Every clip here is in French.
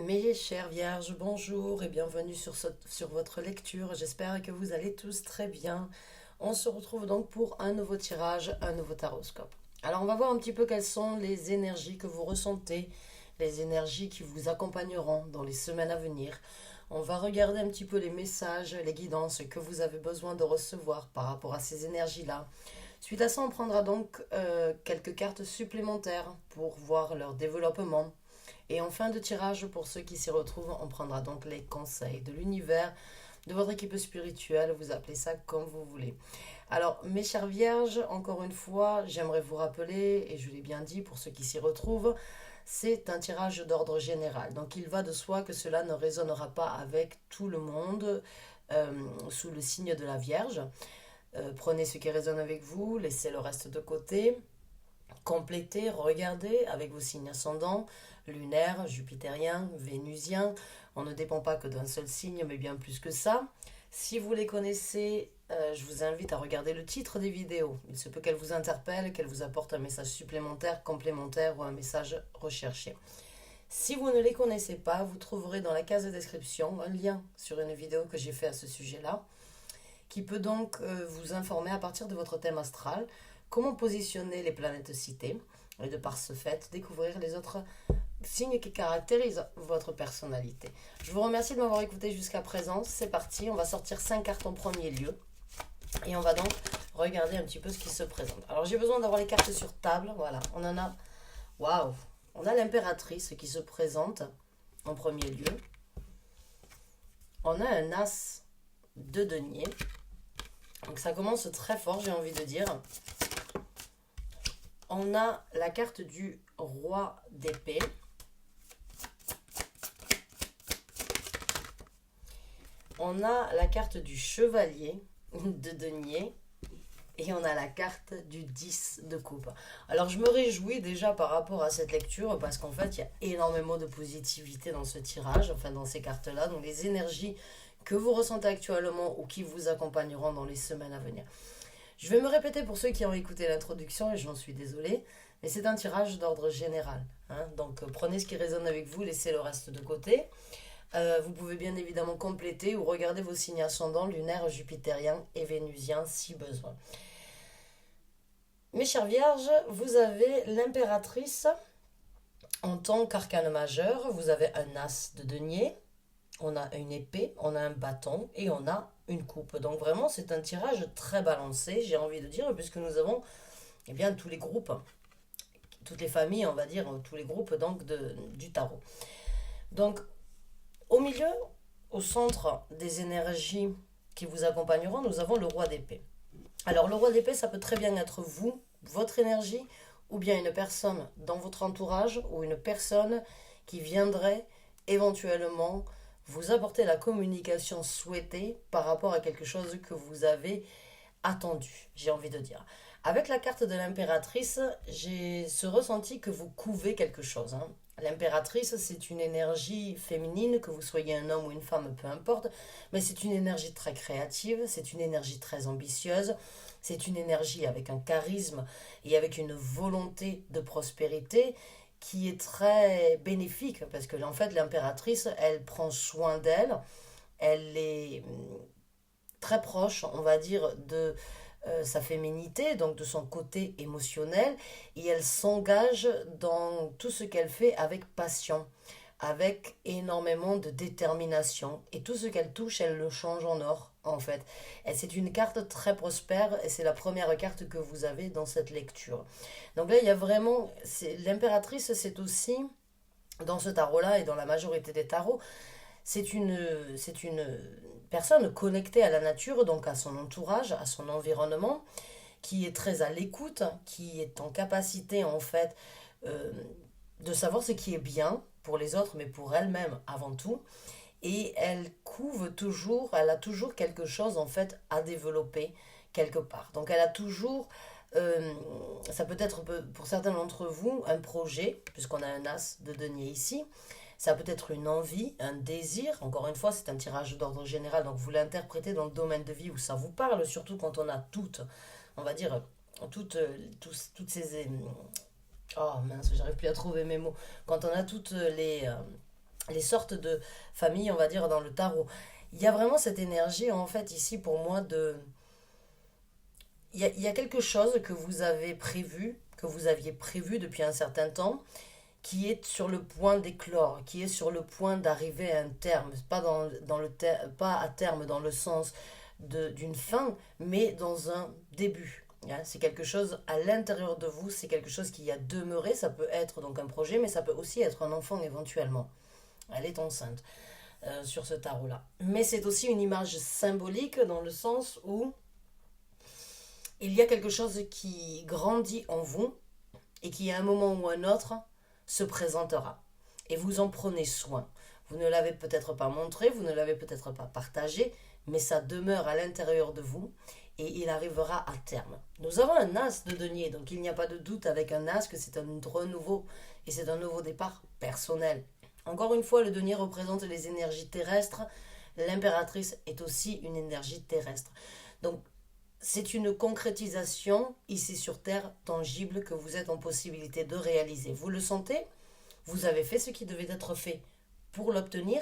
Mes chères vierges, bonjour et bienvenue sur votre lecture. J'espère que vous allez tous très bien. On se retrouve donc pour un nouveau tirage, un nouveau taroscope. Alors on va voir un petit peu quelles sont les énergies que vous ressentez, les énergies qui vous accompagneront dans les semaines à venir. On va regarder un petit peu les messages, les guidances que vous avez besoin de recevoir par rapport à ces énergies-là. Suite à ça, on prendra donc quelques cartes supplémentaires pour voir leur développement. Et en fin de tirage, pour ceux qui s'y retrouvent, on prendra donc les conseils de l'univers, de votre équipe spirituelle, vous appelez ça comme vous voulez. Alors, mes chères vierges, encore une fois, j'aimerais vous rappeler, et je l'ai bien dit pour ceux qui s'y retrouvent, c'est un tirage d'ordre général. Donc, il va de soi que cela ne résonnera pas avec tout le monde sous le signe de la Vierge. Prenez ce qui résonne avec vous, laissez le reste de côté. Complétez, regardez avec vos signes ascendants, lunaire, jupitérien, vénusien. On ne dépend pas que d'un seul signe, mais bien plus que ça. Si vous les connaissez, je vous invite à regarder le titre des vidéos. Il se peut qu'elles vous interpellent, qu'elles vous apportent un message supplémentaire, complémentaire ou un message recherché. Si vous ne les connaissez pas, vous trouverez dans la case de description un lien sur une vidéo que j'ai fait à ce sujet-là, qui peut donc vous informer à partir de votre thème astral comment positionner les planètes citées et de par ce fait découvrir les autres signes qui caractérisent votre personnalité. Je vous remercie de m'avoir écouté jusqu'à présent. C'est parti, on va sortir 5 cartes en premier lieu et on va donc regarder un petit peu ce qui se présente. Alors j'ai besoin d'avoir les cartes sur table, voilà, on en a, waouh, on a l'impératrice qui se présente en premier lieu. On a un as de denier. Donc ça commence très fort, j'ai envie de dire. On a la carte du roi d'épée. On a la carte du chevalier de denier. Et on a la carte du 10 de coupe. Alors je me réjouis déjà par rapport à cette lecture parce qu'en fait il y a énormément de positivité dans ce tirage, enfin dans ces cartes-là. Donc les énergies que vous ressentez actuellement ou qui vous accompagneront dans les semaines à venir. Je vais me répéter pour ceux qui ont écouté l'introduction et j'en suis désolée, mais c'est un tirage d'ordre général. Donc prenez ce qui résonne avec vous, laissez le reste de côté. Vous pouvez bien évidemment compléter ou regarder vos signes ascendants, lunaire, jupitérien et vénusien si besoin. Mes chères vierges, vous avez l'impératrice en tant qu'arcane majeur. Vous avez un as de denier, on a une épée, on a un bâton et on a une coupe. Donc vraiment, c'est un tirage très balancé, j'ai envie de dire, puisque nous avons bien tous les groupes, toutes les familles, on va dire, tous les groupes donc du tarot. Donc, au milieu, au centre des énergies qui vous accompagneront, nous avons le roi d'épée. Alors, le roi d'épée, ça peut très bien être vous, votre énergie, ou bien une personne dans votre entourage, ou une personne qui viendrait éventuellement vous apporter la communication souhaitée par rapport à quelque chose que vous avez attendu, j'ai envie de dire. Avec la carte de l'impératrice, j'ai ce ressenti que vous couvez quelque chose. L'impératrice, c'est une énergie féminine, que vous soyez un homme ou une femme, peu importe, mais c'est une énergie très créative, c'est une énergie très ambitieuse, c'est une énergie avec un charisme et avec une volonté de prospérité qui est très bénéfique, parce que en fait l'impératrice, elle prend soin d'elle, elle est très proche, on va dire, de sa féminité, donc de son côté émotionnel, et elle s'engage dans tout ce qu'elle fait avec passion, avec énormément de détermination, et tout ce qu'elle touche, elle le change en or, en fait. Et c'est une carte très prospère, et c'est la première carte que vous avez dans cette lecture. Donc là, il y a vraiment, l'impératrice, c'est aussi, dans ce tarot-là, et dans la majorité des tarots, c'est une personne connectée à la nature, donc à son entourage, à son environnement, qui est très à l'écoute, qui est en capacité en fait euh, de savoir ce qui est bien pour les autres, mais pour elle-même avant tout. Et elle couve toujours, elle a toujours quelque chose en fait à développer quelque part. Donc elle a toujours, ça peut être pour certains d'entre vous un projet, puisqu'on a un as de denier ici. Ça peut être une envie, un désir. Encore une fois, c'est un tirage d'ordre général, donc vous l'interprétez dans le domaine de vie où ça vous parle, surtout quand on a toutes, on va dire, toutes ces... Oh mince, j'arrive plus à trouver mes mots. Quand on a toutes les sortes de familles, on va dire, dans le tarot. Il y a vraiment cette énergie, en fait, ici, pour moi, de... il y a quelque chose que vous avez prévu, que vous aviez prévu depuis un certain temps, qui est sur le point d'éclore, qui est sur le point d'arriver à un terme, pas, pas à terme dans le sens d'une fin, mais dans un début. Hein. C'est quelque chose à l'intérieur de vous, c'est quelque chose qui a demeuré, ça peut être donc un projet, mais ça peut aussi être un enfant éventuellement. Elle est enceinte sur ce tarot-là. Mais c'est aussi une image symbolique dans le sens où il y a quelque chose qui grandit en vous et qui à un moment ou un autre se présentera. Et vous en prenez soin. Vous ne l'avez peut-être pas montré, vous ne l'avez peut-être pas partagé, mais ça demeure à l'intérieur de vous et il arrivera à terme. Nous avons un as de denier, donc il n'y a pas de doute avec un as que c'est un renouveau et c'est un nouveau départ personnel. Encore une fois, le denier représente les énergies terrestres. L'impératrice est aussi une énergie terrestre. Donc, c'est une concrétisation ici sur Terre tangible que vous êtes en possibilité de réaliser. Vous le sentez? Vous avez fait ce qui devait être fait pour l'obtenir.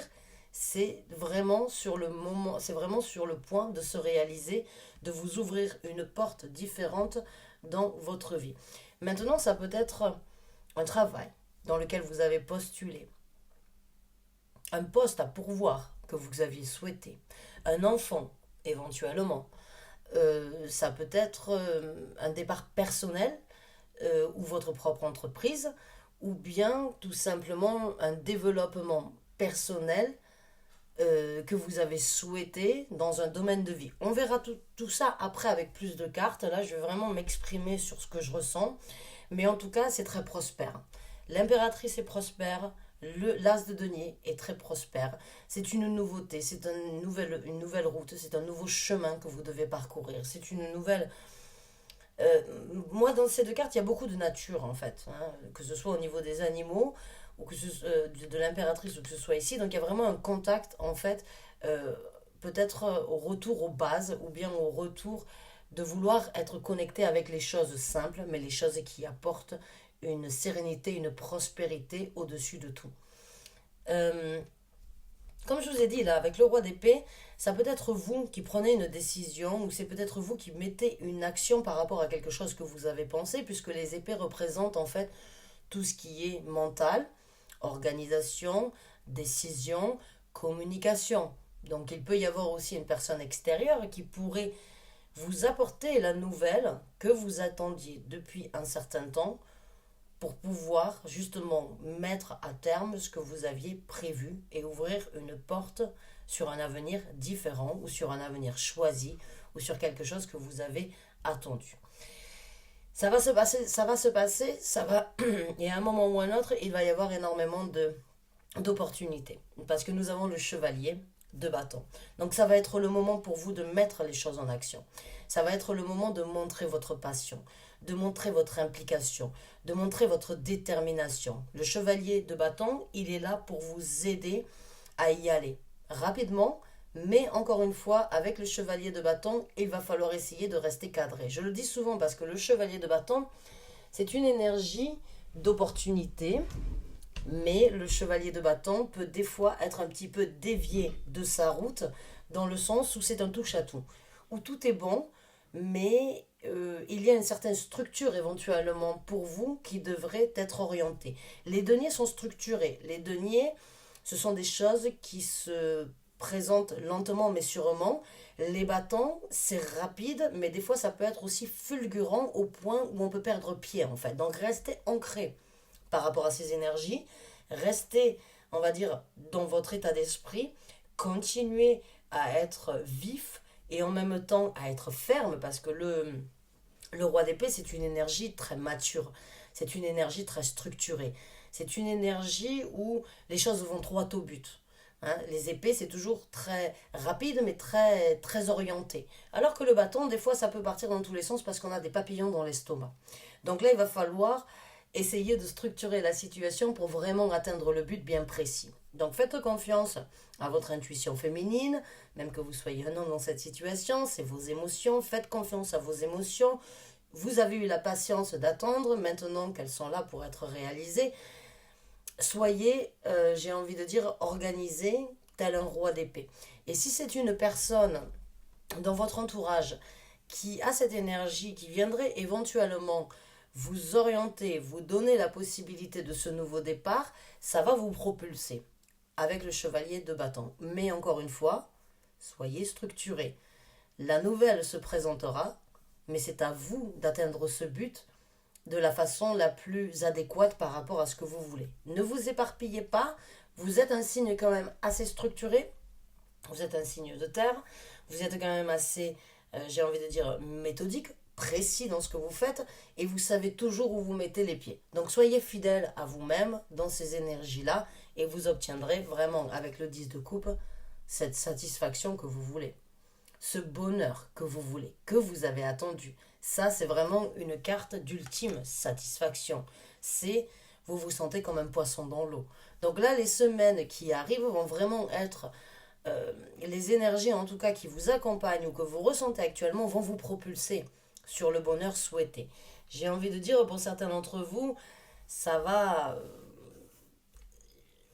C'est vraiment sur le moment, c'est vraiment sur le point de se réaliser, de vous ouvrir une porte différente dans votre vie. Maintenant, ça peut être un travail dans lequel vous avez postulé, un poste à pourvoir que vous aviez souhaité, un enfant éventuellement. Ça peut être un départ personnel ou votre propre entreprise, ou bien tout simplement un développement personnel que vous avez souhaité dans un domaine de vie. On verra tout ça après avec plus de cartes. Là, je vais vraiment m'exprimer sur ce que je ressens. Mais en tout cas, c'est très prospère. L'impératrice est prospère. L'as de denier est très prospère. C'est une nouveauté, c'est une nouvelle route, c'est un nouveau chemin que vous devez parcourir. C'est une nouvelle... moi, dans ces deux cartes, il y a beaucoup de nature, en fait. Hein, que ce soit au niveau des animaux, ou que de l'impératrice, ou que ce soit ici. Donc, il y a vraiment un contact, en fait, peut-être au retour aux bases, ou bien au retour de vouloir être connecté avec les choses simples, mais les choses qui apportent une sérénité, une prospérité au-dessus de tout. Euh, Comme je vous ai dit là, avec le roi d'épée, ça peut être vous qui prenez une décision ou c'est peut-être vous qui mettez une action par rapport à quelque chose que vous avez pensé, puisque les épées représentent en fait tout ce qui est mental, organisation, décision, communication. Donc il peut y avoir aussi une personne extérieure qui pourrait vous apporter la nouvelle que vous attendiez depuis un certain temps pour pouvoir justement mettre à terme ce que vous aviez prévu et ouvrir une porte sur un avenir différent ou sur un avenir choisi ou sur quelque chose que vous avez attendu. Ça va se passer, ça va se passer, ça va et à un moment ou un autre, il va y avoir énormément d'opportunités parce que nous avons le chevalier de bâton. Donc ça va être le moment pour vous de mettre les choses en action. Ça va être le moment de montrer votre passion, de montrer votre implication, de montrer votre détermination. Le chevalier de bâton, il est là pour vous aider à y aller rapidement, mais encore une fois, avec le chevalier de bâton, il va falloir essayer de rester cadré. Je le dis souvent parce que le chevalier de bâton, c'est une énergie d'opportunité, mais le chevalier de bâton peut des fois être un petit peu dévié de sa route, dans le sens où c'est un touche-à-tout, où tout est bon, mais il y a une certaine structure éventuellement pour vous qui devrait être orientée. Les deniers sont structurés. Les deniers, ce sont des choses qui se présentent lentement mais sûrement. Les bâtons, c'est rapide, mais des fois ça peut être aussi fulgurant au point où on peut perdre pied en fait. Donc restez ancré par rapport à ces énergies, restez, on va dire, dans votre état d'esprit, continuez à être vif et en même temps à être ferme parce que le roi d'épée, c'est une énergie très mature, c'est une énergie très structurée, c'est une énergie où les choses vont droit au but. Hein, les épées, c'est toujours très rapide, mais très, très orienté. Alors que le bâton, des fois, ça peut partir dans tous les sens parce qu'on a des papillons dans l'estomac. Donc là, il va falloir essayer de structurer la situation pour vraiment atteindre le but bien précis. Donc faites confiance à votre intuition féminine, même que vous soyez un homme dans cette situation, c'est vos émotions, faites confiance à vos émotions. Vous avez eu la patience d'attendre, maintenant qu'elles sont là pour être réalisées, soyez, j'ai envie de dire, organisé tel un roi d'épée. Et si c'est une personne dans votre entourage qui a cette énergie, qui viendrait éventuellement vous orienter, vous donner la possibilité de ce nouveau départ, ça va vous propulser avec le chevalier de bâton. Mais encore une fois, soyez structuré. La nouvelle se présentera, mais c'est à vous d'atteindre ce but de la façon la plus adéquate par rapport à ce que vous voulez. Ne vous éparpillez pas, vous êtes un signe quand même assez structuré, vous êtes un signe de terre, vous êtes quand même assez, j'ai envie de dire, méthodique, précis dans ce que vous faites, et vous savez toujours où vous mettez les pieds. Donc soyez fidèle à vous-même dans ces énergies-là, et vous obtiendrez vraiment, avec le 10 de coupe, cette satisfaction que vous voulez, ce bonheur que vous voulez, que vous avez attendu. Ça, c'est vraiment une carte d'ultime satisfaction. C'est, vous vous sentez comme un poisson dans l'eau. Donc là, les semaines qui arrivent vont vraiment être les énergies en tout cas qui vous accompagnent ou que vous ressentez actuellement vont vous propulser sur le bonheur souhaité. J'ai envie de dire pour certains d'entre vous, ça va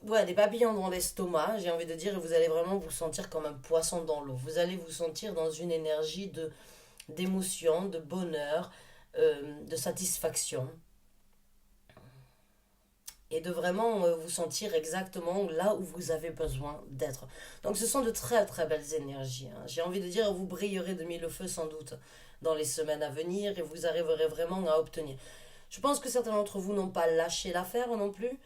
ouais, des papillons dans l'estomac, j'ai envie de dire, et vous allez vraiment vous sentir comme un poisson dans l'eau. Vous allez vous sentir dans une énergie de d'émotion, de bonheur, de satisfaction et de vraiment vous sentir exactement là où vous avez besoin d'être. Donc ce sont de très très belles énergies, hein. J'ai envie de dire, vous brillerez de mille feux sans doute dans les semaines à venir et vous arriverez vraiment à obtenir. Je pense que certains d'entre vous n'ont pas lâché l'affaire non plus.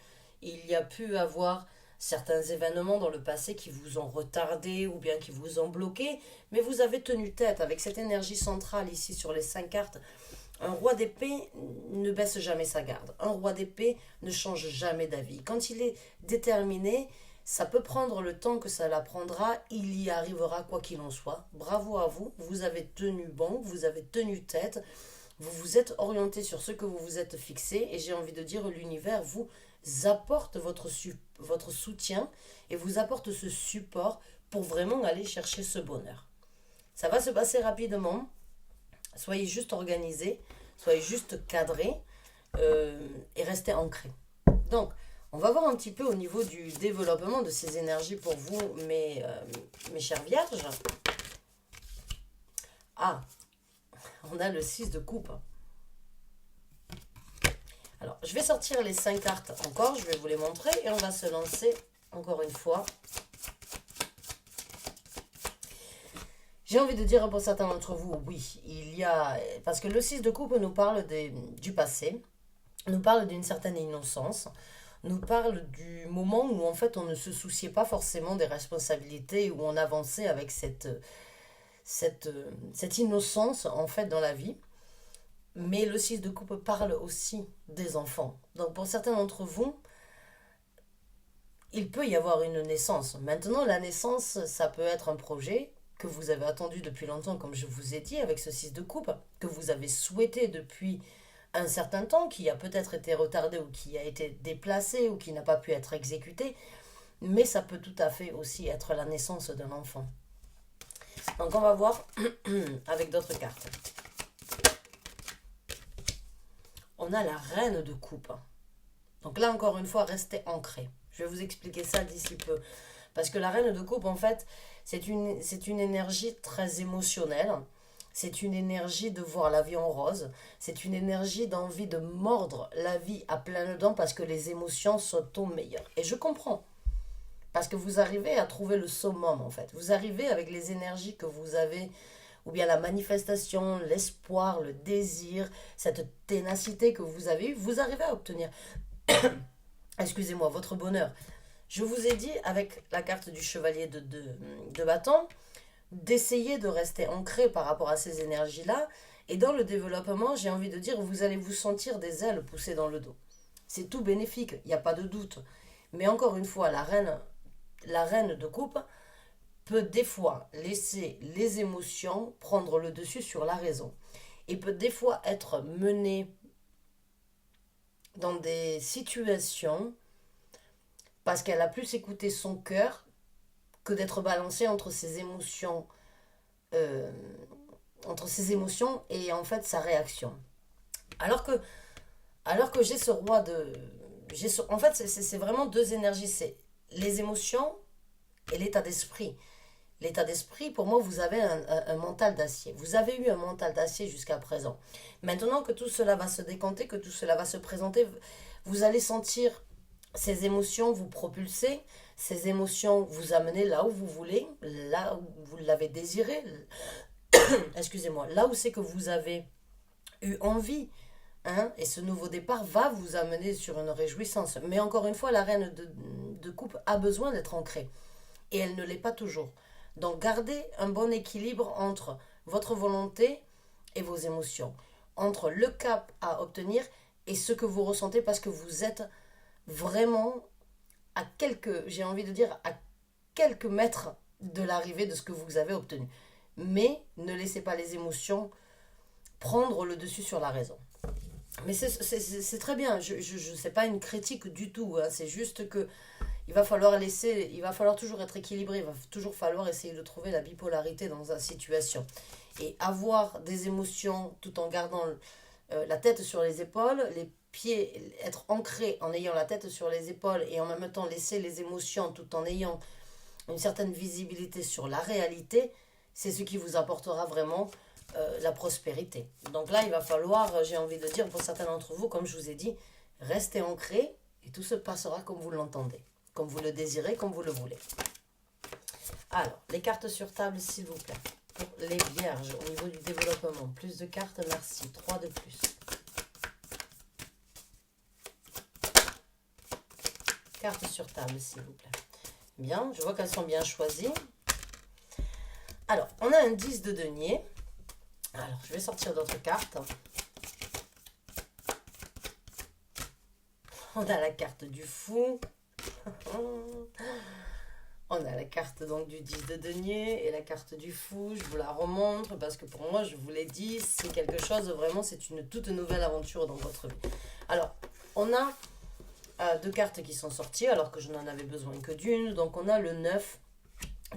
Il y a pu avoir certains événements dans le passé qui vous ont retardé ou bien qui vous ont bloqué, mais vous avez tenu tête avec cette énergie centrale ici sur les 5 cartes. Un roi d'épée ne baisse jamais sa garde. Un roi d'épée ne change jamais d'avis. Quand il est déterminé, ça peut prendre le temps que ça la prendra, il y arrivera quoi qu'il en soit. Bravo à vous, vous avez tenu bon, vous avez tenu tête, vous vous êtes orienté sur ce que vous vous êtes fixé et j'ai envie de dire l'univers vous apporte votre soutien et vous apporte ce support pour vraiment aller chercher ce bonheur. Ça va se passer rapidement. Soyez juste organisé, soyez juste cadré et restez ancré. Donc, on va voir un petit peu au niveau du développement de ces énergies pour vous, mes chers vierges. Ah, on a le 6 de coupe. Alors, je vais sortir les 5 cartes encore, je vais vous les montrer et on va se lancer encore une fois. J'ai envie de dire pour certains d'entre vous, oui, il y a... Parce que le 6 de coupe nous parle du passé, nous parle d'une certaine innocence, nous parle du moment où en fait on ne se souciait pas forcément des responsabilités, où on avançait avec cette innocence en fait dans la vie. Mais le 6 de coupe parle aussi des enfants. Donc pour certains d'entre vous, il peut y avoir une naissance. Maintenant, la naissance, ça peut être un projet que vous avez attendu depuis longtemps, comme je vous ai dit, avec ce 6 de coupe, que vous avez souhaité depuis un certain temps, qui a peut-être été retardé ou qui a été déplacé ou qui n'a pas pu être exécuté, mais ça peut tout à fait aussi être la naissance d'un enfant. Donc on va voir avec d'autres cartes. On a la reine de coupe. Donc là, encore une fois, restez ancré. Je vais vous expliquer ça d'ici peu. Parce que la reine de coupe, en fait, c'est une énergie très émotionnelle. C'est une énergie de voir la vie en rose. C'est une énergie d'envie de mordre la vie à pleines dents parce que les émotions sont au meilleur. Et je comprends. Parce que vous arrivez à trouver le summum, en fait. Vous arrivez avec les énergies que vous avez, ou bien la manifestation, l'espoir, le désir, cette ténacité que vous avez eue, vous arrivez à obtenir, excusez-moi, votre bonheur. Je vous ai dit, avec la carte du chevalier de bâton, d'essayer de rester ancré par rapport à ces énergies-là. Et dans le développement, j'ai envie de dire, vous allez vous sentir des ailes poussées dans le dos. C'est tout bénéfique, il n'y a pas de doute. Mais encore une fois, la reine de coupe peut des fois laisser les émotions prendre le dessus sur la raison. Et peut des fois être menée dans des situations parce qu'elle a plus écouté son cœur que d'être balancée euh, entre ses émotions et en fait sa réaction. Alors que, alors que En fait, c'est vraiment deux énergies. C'est les émotions et l'état d'esprit. L'état d'esprit, pour moi, vous avez un mental d'acier. Vous avez eu un mental d'acier jusqu'à présent. Maintenant que tout cela va se décanter, que tout cela va se présenter, vous allez sentir ces émotions vous propulser, ces émotions vous amener là où vous voulez, là où vous l'avez désiré, excusez-moi, là où c'est que vous avez eu envie. Hein, et ce nouveau départ va vous amener sur une réjouissance. Mais encore une fois, la reine de coupe a besoin d'être ancrée. Et elle ne l'est pas toujours. Donc gardez un bon équilibre entre votre volonté et vos émotions. Entre le cap à obtenir et ce que vous ressentez parce que vous êtes vraiment à quelques, j'ai envie de dire, à quelques mètres de l'arrivée de ce que vous avez obtenu. Mais ne laissez pas les émotions prendre le dessus sur la raison. Mais c'est très bien, c'est pas une critique du tout, hein. C'est juste que il va falloir toujours être équilibré, il va toujours falloir essayer de trouver la bipolarité dans la situation. Et avoir des émotions tout en gardant la tête sur les épaules, les pieds, être ancré en ayant la tête sur les épaules et en même temps laisser les émotions tout en ayant une certaine visibilité sur la réalité, c'est ce qui vous apportera vraiment la prospérité. Donc là, il va falloir, j'ai envie de dire, pour certains d'entre vous, comme je vous ai dit, restez ancrés et tout se passera comme vous l'entendez, comme vous le désirez, comme vous le voulez. Alors, les cartes sur table, s'il vous plaît. Pour les vierges, au niveau du développement, plus de cartes, merci. 3 de plus. Cartes sur table, s'il vous plaît. Bien, je vois qu'elles sont bien choisies. Alors, on a un 10 de denier. Alors, je vais sortir d'autres cartes. On a la carte du fou. On a la carte donc du 10 de denier et la carte du fou. Je vous la remontre parce que pour moi, je vous l'ai dit, c'est quelque chose, vraiment, c'est une toute nouvelle aventure dans votre vie. Alors, on a deux cartes qui sont sorties alors que je n'en avais besoin que d'une. Donc, on a le 9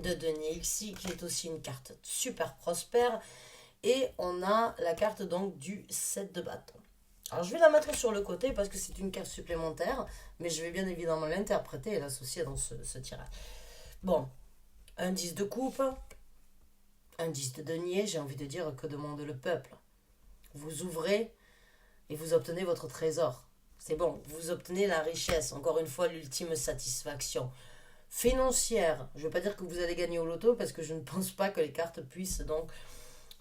de denier ici qui est aussi une carte super prospère. Et on a la carte donc du 7 de bâton. Alors je vais la mettre sur le côté parce que c'est une carte supplémentaire, mais je vais bien évidemment l'interpréter et l'associer dans ce tirage. Bon, un 10 de coupe, un 10 de denier, j'ai envie de dire que demande le peuple. Vous ouvrez et vous obtenez votre trésor. C'est bon, vous obtenez la richesse, encore une fois l'ultime satisfaction financière. Je ne vais pas dire que vous allez gagner au loto parce que je ne pense pas que les cartes puissent donc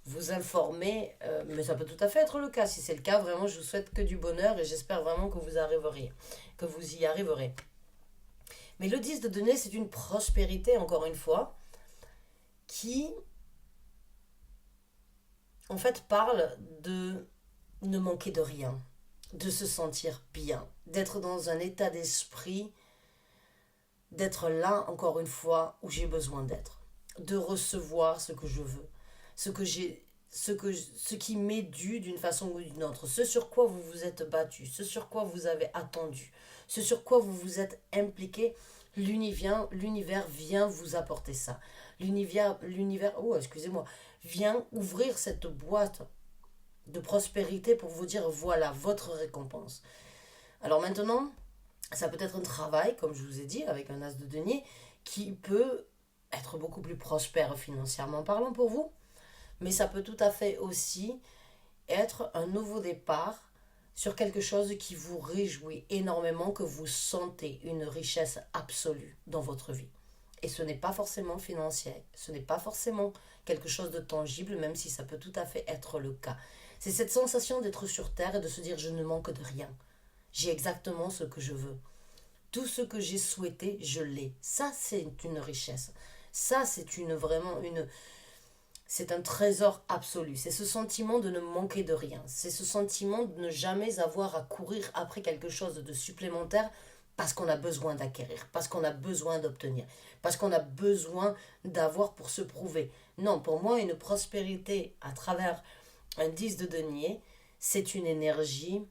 vous informer, mais ça peut tout à fait être le cas. Si c'est le cas, vraiment, je vous souhaite que du bonheur et j'espère vraiment que vous arriverez, que vous y arriverez. Mais le 10 de denier, c'est une prospérité, encore une fois, qui, en fait, parle de ne manquer de rien, de se sentir bien, d'être dans un état d'esprit, d'être là, encore une fois, où j'ai besoin d'être, de recevoir ce que je veux. Ce qui m'est dû d'une façon ou d'une autre, ce sur quoi vous vous êtes battu, ce sur quoi vous avez attendu, ce sur quoi vous vous êtes impliqué, l'univers vient vous apporter ça. L'univers, vient ouvrir cette boîte de prospérité pour vous dire voilà votre récompense. Alors maintenant, ça peut être un travail, comme je vous ai dit, avec un as de denier, qui peut être beaucoup plus prospère financièrement parlant pour vous. Mais ça peut tout à fait aussi être un nouveau départ sur quelque chose qui vous réjouit énormément, que vous sentez une richesse absolue dans votre vie. Et ce n'est pas forcément financier, ce n'est pas forcément quelque chose de tangible, même si ça peut tout à fait être le cas. C'est cette sensation d'être sur terre et de se dire je ne manque de rien. J'ai exactement ce que je veux. Tout ce que j'ai souhaité, je l'ai. Ça, c'est une richesse. Ça, c'est c'est un trésor absolu. C'est ce sentiment de ne manquer de rien. C'est ce sentiment de ne jamais avoir à courir après quelque chose de supplémentaire parce qu'on a besoin d'acquérir, parce qu'on a besoin d'obtenir, parce qu'on a besoin d'avoir pour se prouver. Non, pour moi, une prospérité à travers un 10 de denier, c'est une énergie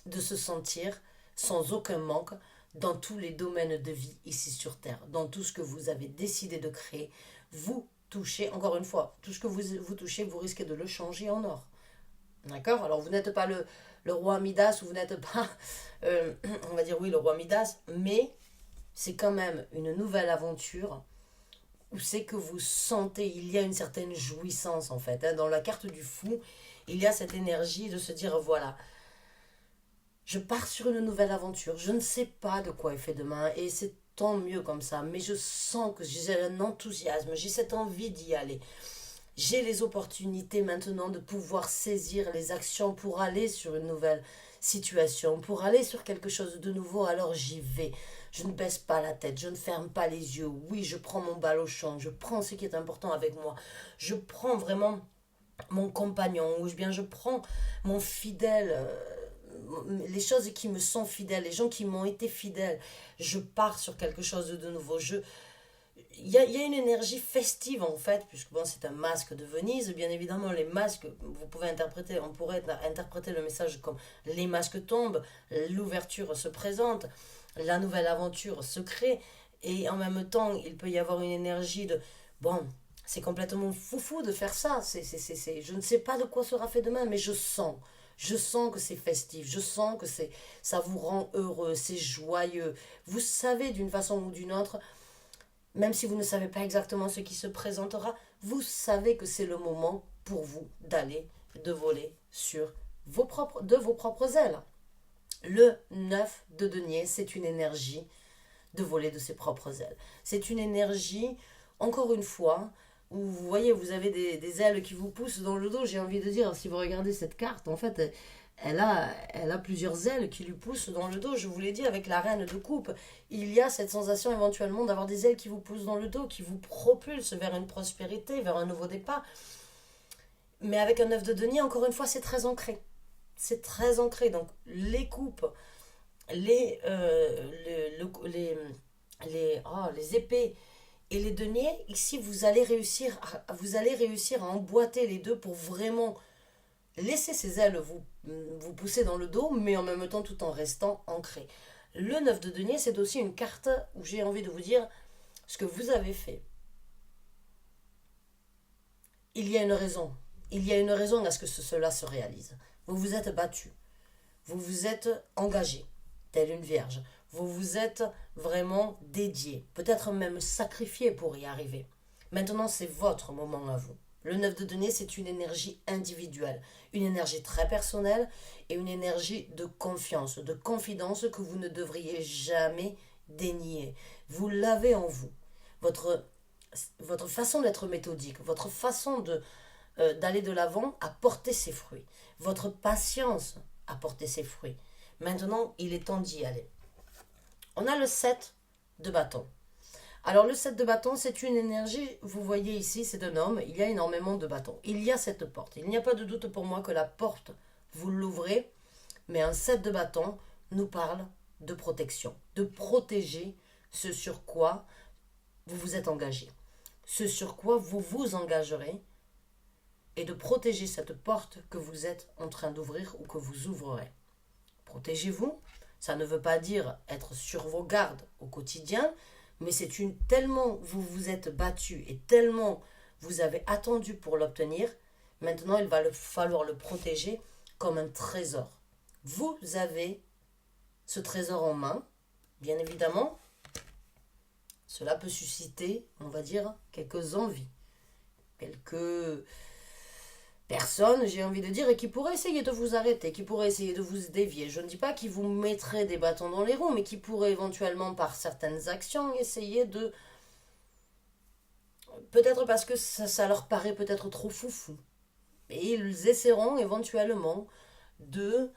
de se sentir sans aucun manque dans tous les domaines de vie ici sur Terre, dans tout ce que vous avez décidé de créer. Vous touchez, encore une fois, tout ce que vous touchez, vous risquez de le changer en or. D'accord? Alors vous n'êtes pas le roi Midas ou vous n'êtes pas, on va dire oui, le roi Midas, mais c'est quand même une nouvelle aventure où c'est que vous sentez, il y a une certaine jouissance en fait. Hein. Dans la carte du fou, il y a cette énergie de se dire voilà, je pars sur une nouvelle aventure, je ne sais pas de quoi est fait demain et c'est tant mieux comme ça, mais je sens que j'ai un enthousiasme, j'ai cette envie d'y aller. J'ai les opportunités maintenant de pouvoir saisir les actions pour aller sur une nouvelle situation, pour aller sur quelque chose de nouveau, alors j'y vais. Je ne baisse pas la tête, je ne ferme pas les yeux. Oui, je prends mon bal au champ, je prends ce qui est important avec moi. Je prends vraiment mon compagnon, ou bien je prends mon fidèle, les choses qui me sont fidèles, les gens qui m'ont été fidèles. Je pars sur quelque chose de nouveau. Il y a une énergie festive en fait, puisque bon, c'est un masque de Venise. Bien évidemment, les masques, vous pouvez interpréter, on pourrait interpréter le message comme les masques tombent, l'ouverture se présente, la nouvelle aventure se crée, et en même temps, il peut y avoir une énergie de bon, c'est complètement foufou de faire ça. Je ne sais pas de quoi sera fait demain, mais je sens. Je sens que c'est festif, je sens que ça vous rend heureux, c'est joyeux. Vous savez d'une façon ou d'une autre, même si vous ne savez pas exactement ce qui se présentera, vous savez que c'est le moment pour vous d'aller, de voler sur de vos propres ailes. Le 9 de denier, c'est une énergie de voler de ses propres ailes. C'est une énergie, encore une fois, où vous voyez, vous avez des ailes qui vous poussent dans le dos. J'ai envie de dire, si vous regardez cette carte, en fait, elle a plusieurs ailes qui lui poussent dans le dos. Je vous l'ai dit, avec la reine de coupe, il y a cette sensation éventuellement d'avoir des ailes qui vous poussent dans le dos, qui vous propulsent vers une prospérité, vers un nouveau départ. Mais avec un 9 de denier, encore une fois, c'est très ancré. C'est très ancré. Donc, les coupes, les épées et les deniers, ici, vous allez réussir à emboîter les deux pour vraiment laisser ces ailes vous pousser dans le dos, mais en même temps tout en restant ancré. Le 9 de denier, c'est aussi une carte où j'ai envie de vous dire ce que vous avez fait. Il y a une raison. Il y a une raison à ce que cela se réalise. Vous vous êtes battu. Vous vous êtes engagé, telle une vierge. Vous vous êtes vraiment dédié, peut-être même sacrifié pour y arriver. Maintenant, c'est votre moment à vous. Le 9 de denier, c'est une énergie individuelle, une énergie très personnelle et une énergie de confiance, de confidence que vous ne devriez jamais dénier. Vous l'avez en vous. Votre façon d'être méthodique, votre façon d'aller de l'avant a porté ses fruits. Votre patience a porté ses fruits. Maintenant, il est temps d'y aller. On a le 7 de bâton. Alors le 7 de bâton, c'est une énergie, vous voyez ici, c'est un homme, il y a énormément de bâtons. Il y a cette porte. Il n'y a pas de doute pour moi que la porte, vous l'ouvrez, mais un 7 de bâton nous parle de protection, de protéger ce sur quoi vous vous êtes engagé, ce sur quoi vous vous engagerez, et de protéger cette porte que vous êtes en train d'ouvrir ou que vous ouvrerez. Protégez-vous, ça ne veut pas dire être sur vos gardes au quotidien, mais tellement vous vous êtes battu et tellement vous avez attendu pour l'obtenir, maintenant il va falloir le protéger comme un trésor. Vous avez ce trésor en main, bien évidemment, cela peut susciter, on va dire, quelques envies, quelques personnes, j'ai envie de dire, et qui pourraient essayer de vous arrêter, qui pourraient essayer de vous dévier. Je ne dis pas qu'ils vous mettraient des bâtons dans les roues, mais qui pourraient éventuellement, par certaines actions, essayer de... Peut-être parce que ça leur paraît peut-être trop foufou. Et ils essaieront éventuellement de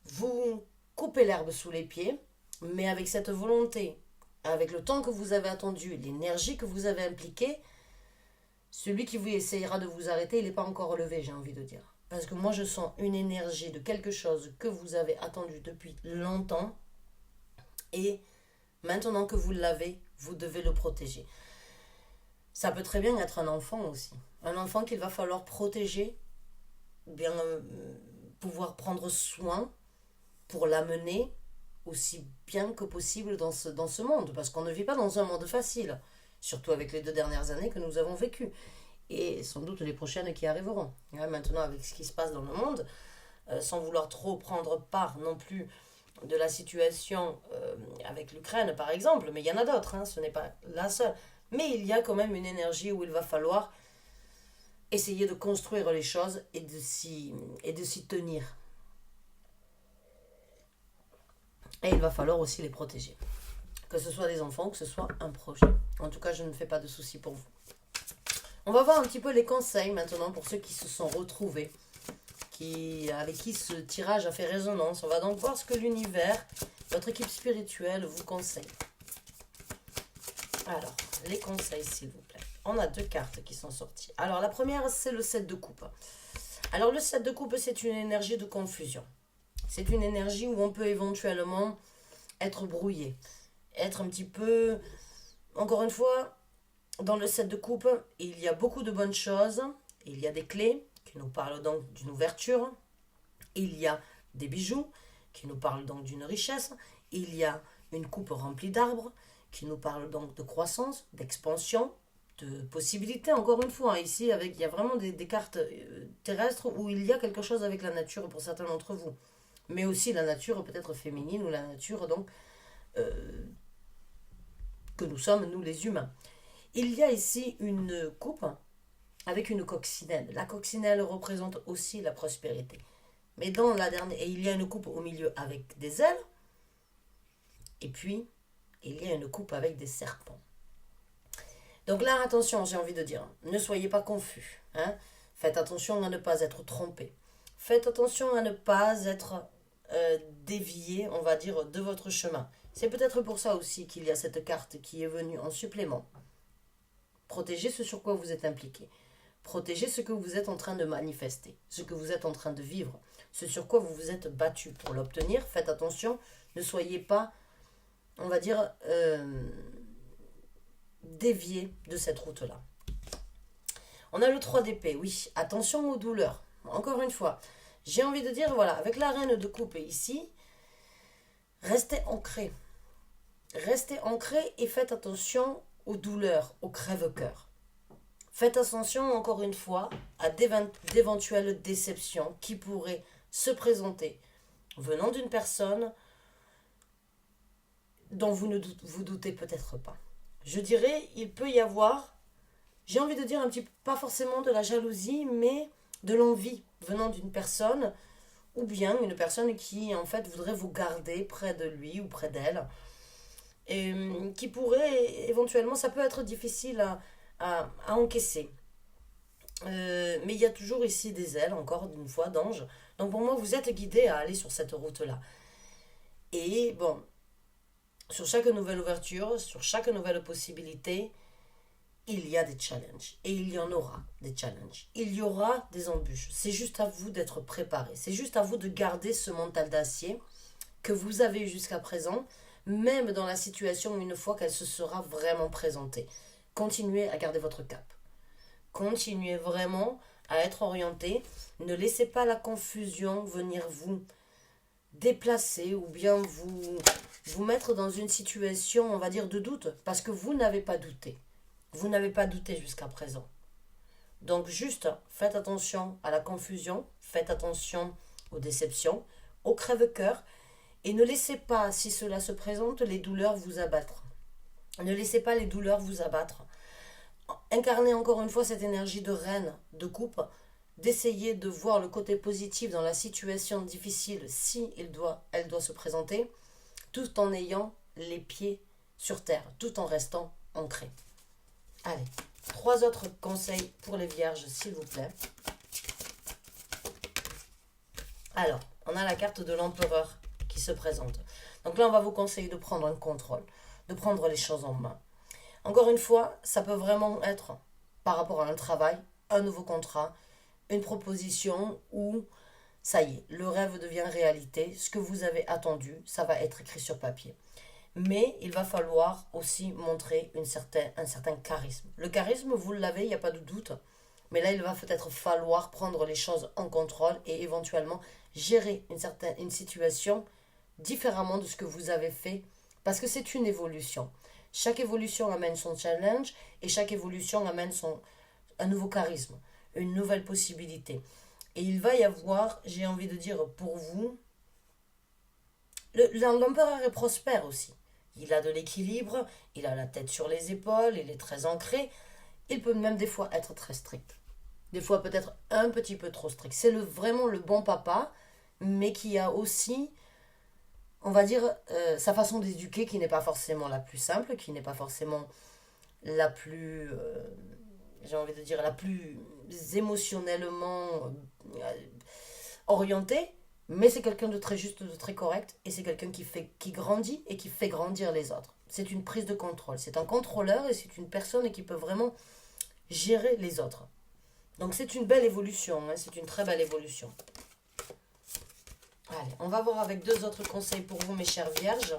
vous couper l'herbe sous les pieds, mais avec cette volonté, avec le temps que vous avez attendu, l'énergie que vous avez impliquée, celui qui vous essayera de vous arrêter, il n'est pas encore relevé, j'ai envie de dire. Parce que moi, je sens une énergie de quelque chose que vous avez attendu depuis longtemps. Et maintenant que vous l'avez, vous devez le protéger. Ça peut très bien être un enfant aussi. Un enfant qu'il va falloir protéger, ou bien pouvoir prendre soin pour l'amener aussi bien que possible dans ce monde. Parce qu'on ne vit pas dans un monde facile. Surtout avec les 2 dernières années que nous avons vécues. Et sans doute les prochaines qui arriveront. Maintenant, avec ce qui se passe dans le monde, sans vouloir trop prendre part non plus de la situation avec l'Ukraine par exemple, mais il y en a d'autres, hein, ce n'est pas la seule. Mais il y a quand même une énergie où il va falloir essayer de construire les choses et de s'y tenir. Et il va falloir aussi les protéger. Que ce soit des enfants, que ce soit un projet. En tout cas, je ne fais pas de soucis pour vous. On va voir un petit peu les conseils maintenant pour ceux qui se sont retrouvés, avec qui ce tirage a fait résonance. On va donc voir ce que l'univers, votre équipe spirituelle vous conseille. Alors, les conseils s'il vous plaît. On a 2 cartes qui sont sorties. Alors, la première, c'est le 7 de coupe. Alors, le 7 de coupe, c'est une énergie de confusion. C'est une énergie où on peut éventuellement être brouillé. Être un petit peu... Encore une fois, dans le 7 de coupe, il y a beaucoup de bonnes choses. Il y a des clés qui nous parlent donc d'une ouverture. Il y a des bijoux qui nous parlent donc d'une richesse. Il y a une coupe remplie d'arbres qui nous parle donc de croissance, d'expansion, de possibilités. Encore une fois, ici, il y a vraiment des cartes terrestres où il y a quelque chose avec la nature pour certains d'entre vous. Mais aussi la nature peut-être féminine ou la nature donc que nous sommes, nous les humains. Il y a ici une coupe avec une coccinelle. La coccinelle représente aussi la prospérité. Mais dans la dernière, et il y a une coupe au milieu avec des ailes. Et puis, il y a une coupe avec des serpents. Donc là, attention, j'ai envie de dire, ne soyez pas confus. Hein. Faites attention à ne pas être trompé. Faites attention à ne pas être dévié, on va dire, de votre chemin. C'est peut-être pour ça aussi qu'il y a cette carte qui est venue en supplément. Protégez ce sur quoi vous êtes impliqué. Protégez ce que vous êtes en train de manifester, ce que vous êtes en train de vivre, ce sur quoi vous vous êtes battu pour l'obtenir. Faites attention, ne soyez pas, on va dire, dévié de cette route-là. On a le 3 d'épée, oui, attention aux douleurs. Encore une fois, j'ai envie de dire, voilà, avec la reine de coupe ici, restez ancré. Restez ancré et faites attention aux douleurs, aux crève-cœurs. Faites attention, encore une fois, à d'éventuelles déceptions qui pourraient se présenter venant d'une personne dont vous ne vous doutez peut-être pas. Je dirais, il peut y avoir, j'ai envie de dire un petit peu, pas forcément de la jalousie, mais de l'envie venant d'une personne, ou bien une personne qui en fait voudrait vous garder près de lui ou près d'elle, et qui pourrait éventuellement, ça peut être difficile à encaisser. Mais il y a toujours ici des ailes, encore une fois, d'ange. Donc pour moi, vous êtes guidé à aller sur cette route-là. Et bon, sur chaque nouvelle ouverture, sur chaque nouvelle possibilité, il y a des challenges. Et il y en aura des challenges. Il y aura des embûches. C'est juste à vous d'être préparé. C'est juste à vous de garder ce mental d'acier que vous avez eu jusqu'à présent, même dans la situation une fois qu'elle se sera vraiment présentée. Continuez à garder votre cap. Continuez vraiment à être orienté. Ne laissez pas la confusion venir vous déplacer ou bien vous mettre dans une situation, on va dire, de doute, parce que vous n'avez pas douté. Vous n'avez pas douté jusqu'à présent. Donc juste, faites attention à la confusion, faites attention aux déceptions, aux crève-cœurs, et ne laissez pas, si cela se présente, les douleurs vous abattre. Ne laissez pas les douleurs vous abattre. Incarnez encore une fois cette énergie de reine, de coupe, d'essayer de voir le côté positif dans la situation difficile si elle doit se présenter, tout en ayant les pieds sur terre, tout en restant ancré. Allez, 3 autres conseils pour les vierges, s'il vous plaît. Alors, on a la carte de l'empereur qui se présente. Donc là, on va vous conseiller de prendre un contrôle, de prendre les choses en main. Encore une fois, ça peut vraiment être par rapport à un travail, un nouveau contrat, une proposition où, ça y est, le rêve devient réalité. Ce que vous avez attendu, ça va être écrit sur papier. Mais il va falloir aussi montrer un certain charisme. Le charisme, vous l'avez, il n'y a pas de doute. Mais là, il va peut-être falloir prendre les choses en contrôle et éventuellement gérer une situation différemment de ce que vous avez fait. Parce que c'est une évolution. Chaque évolution amène son challenge et chaque évolution amène un nouveau charisme, une nouvelle possibilité. Et il va y avoir, j'ai envie de dire pour vous, l'empereur est prospère aussi. Il a de l'équilibre, il a la tête sur les épaules, il est très ancré. Il peut même des fois être très strict. Des fois peut-être un petit peu trop strict. C'est vraiment le bon papa, mais qui a aussi, on va dire, sa façon d'éduquer qui n'est pas forcément la plus simple, qui n'est pas forcément la plus, j'ai envie de dire, la plus émotionnellement orientée, mais c'est quelqu'un de très juste, de très correct, et c'est quelqu'un qui grandit et qui fait grandir les autres. C'est une prise de contrôle, c'est un contrôleur et c'est une personne qui peut vraiment gérer les autres. Donc c'est une belle évolution, hein, c'est une très belle évolution. Allez, on va voir avec deux autres conseils pour vous, mes chères vierges.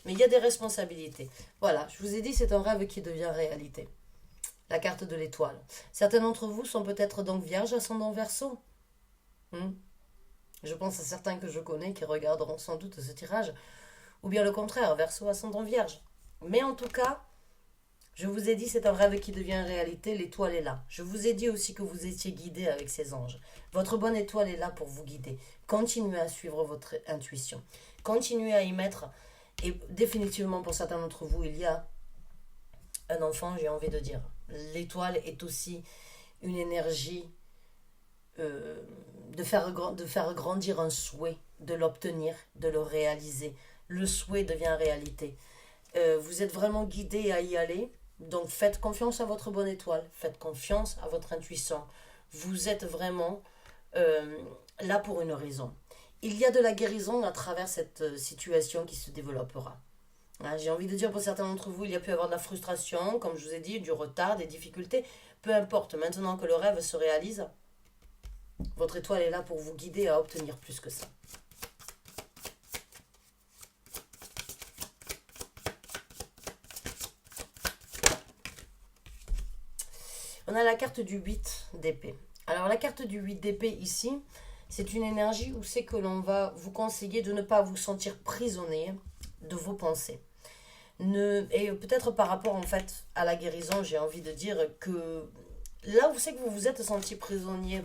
Mais il y a des responsabilités. Voilà, je vous ai dit, c'est un rêve qui devient réalité. La carte de l'étoile. Certains d'entre vous sont peut-être donc vierges, ascendant Verseau. Je pense à certains que je connais qui regarderont sans doute ce tirage. Ou bien le contraire, Verseau, ascendant Vierge. Mais en tout cas, je vous ai dit, c'est un rêve qui devient réalité, l'étoile est là. Je vous ai dit aussi que vous étiez guidé avec ces anges. Votre bonne étoile est là pour vous guider. Continuez à suivre votre intuition. Continuez à y mettre. Et définitivement, pour certains d'entre vous, il y a un enfant, j'ai envie de dire. L'étoile est aussi une énergie de faire grandir un souhait, de l'obtenir, de le réaliser. Le souhait devient réalité. Vous êtes vraiment guidé à y aller. Donc faites confiance à votre bonne étoile, faites confiance à votre intuition. Vous êtes vraiment là pour une raison. Il y a de la guérison à travers cette situation qui se développera. Hein, j'ai envie de dire pour certains d'entre vous, il y a pu avoir de la frustration, comme je vous ai dit, du retard, des difficultés. Peu importe, maintenant que le rêve se réalise, votre étoile est là pour vous guider à obtenir plus que ça. On a la carte du 8 d'épée. Alors la carte du 8 d'épée ici, c'est une énergie où c'est que l'on va vous conseiller de ne pas vous sentir prisonnier de vos pensées. Et peut-être par rapport en fait à la guérison, j'ai envie de dire que là où c'est que vous vous êtes senti prisonnier,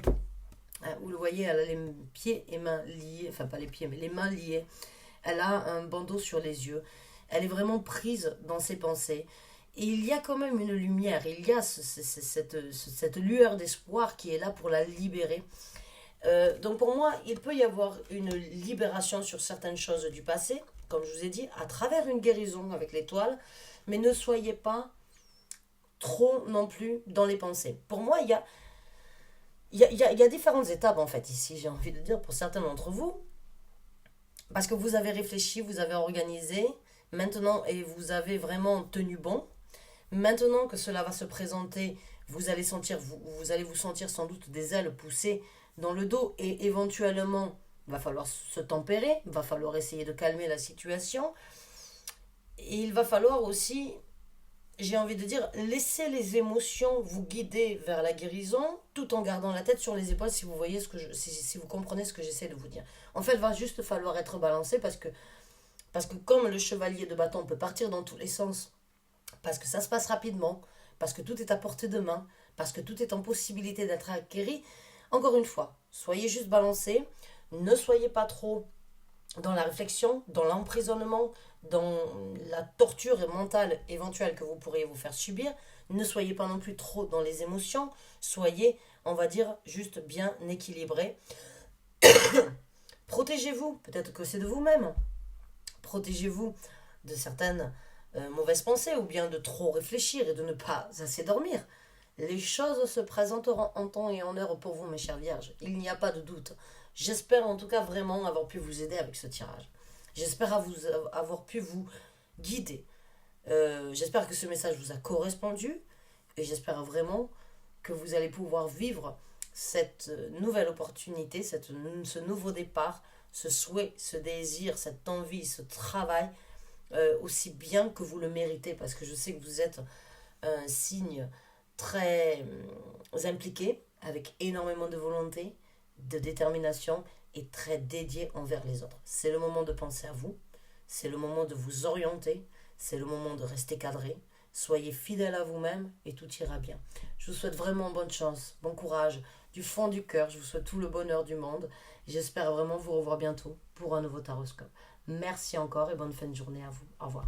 hein, vous le voyez, elle a les pieds et mains liés, enfin pas les pieds mais les mains liées, elle a un bandeau sur les yeux, elle est vraiment prise dans ses pensées. Et il y a quand même une lumière, il y a cette lueur d'espoir qui est là pour la libérer. Donc pour moi, il peut y avoir une libération sur certaines choses du passé, comme je vous ai dit, à travers une guérison avec l'étoile, mais ne soyez pas trop non plus dans les pensées. Pour moi, il y a différentes étapes en fait ici, j'ai envie de dire, pour certains d'entre vous, parce que vous avez réfléchi, vous avez organisé, maintenant, et vous avez vraiment tenu bon. Maintenant que cela va se présenter, vous allez vous sentir sans doute des ailes poussées dans le dos et éventuellement, il va falloir se tempérer, il va falloir essayer de calmer la situation. Et il va falloir aussi, j'ai envie de dire, laisser les émotions vous guider vers la guérison tout en gardant la tête sur les épaules si vous voyez si vous comprenez ce que j'essaie de vous dire. En fait, il va juste falloir être balancé parce que comme le chevalier de bâton peut partir dans tous les sens, parce que ça se passe rapidement, parce que tout est à portée de main, parce que tout est en possibilité d'être acquéri. Encore une fois, soyez juste balancés, ne soyez pas trop dans la réflexion, dans l'emprisonnement, dans la torture mentale éventuelle que vous pourriez vous faire subir. Ne soyez pas non plus trop dans les émotions, soyez, on va dire, juste bien équilibrés. Protégez-vous, peut-être que c'est de vous-même. Protégez-vous de certaines mauvaises pensées ou bien de trop réfléchir et de ne pas assez dormir. Les choses se présenteront en temps et en heure pour vous, mes chères vierges. Il n'y a pas de doute. J'espère en tout cas vraiment avoir pu vous aider avec ce tirage. J'espère avoir pu vous guider. J'espère que ce message vous a correspondu et j'espère vraiment que vous allez pouvoir vivre cette nouvelle opportunité, ce nouveau départ, ce souhait, ce désir, cette envie, ce travail aussi bien que vous le méritez parce que je sais que vous êtes un signe très impliqué, avec énormément de volonté, de détermination et très dédié envers les autres. C'est le moment de penser à vous, c'est le moment de vous orienter, c'est le moment de rester cadré. Soyez fidèle à vous-même et tout ira bien. Je vous souhaite vraiment bonne chance, bon courage. du fond du cœur, je vous souhaite tout le bonheur du monde. J'espère vraiment vous revoir bientôt pour un nouveau Taroscope. Merci encore et bonne fin de journée à vous. Au revoir.